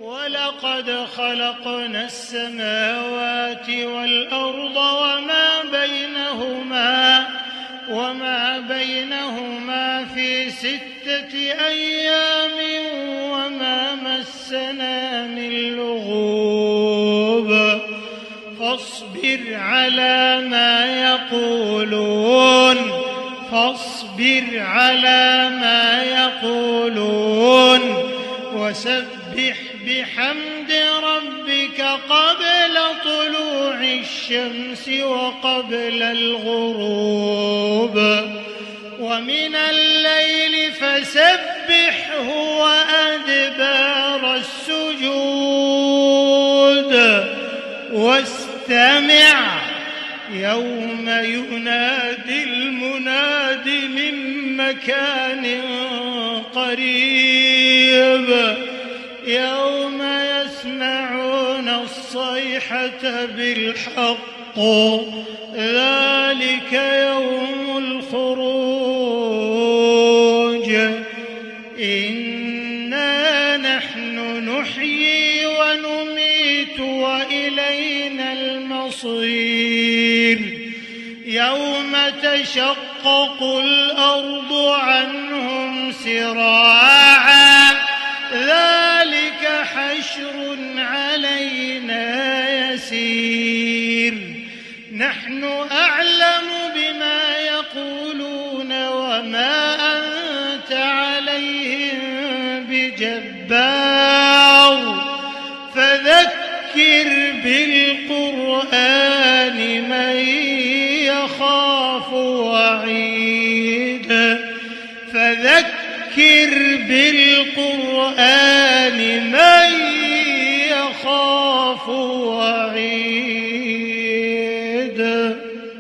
ولقد خلقنا السماوات والأرض وما بينهما في 6 أيام وما مسنا من لغوب فاصبر على ما يقولون وسبح بحمد ربك قبل طلوع الشمس وقبل الغروب ومن الليل فسبحه وأدبار السجود واستمع يوم ينادي المناد من مكان قريب يوم يسمعون الصيحة بالحق ذلك يوم الخروج إنا نحن نحيي ونميت وإلينا المصير يوم تشقق الأرض عنهم سراعا ذلك حشر علينا يسير نحن أعلم بما يقولون وما أنت عليهم بجبار فذكر بالقرآن من يخاف وعيد فذكر بالقرآن من يخاف وعيد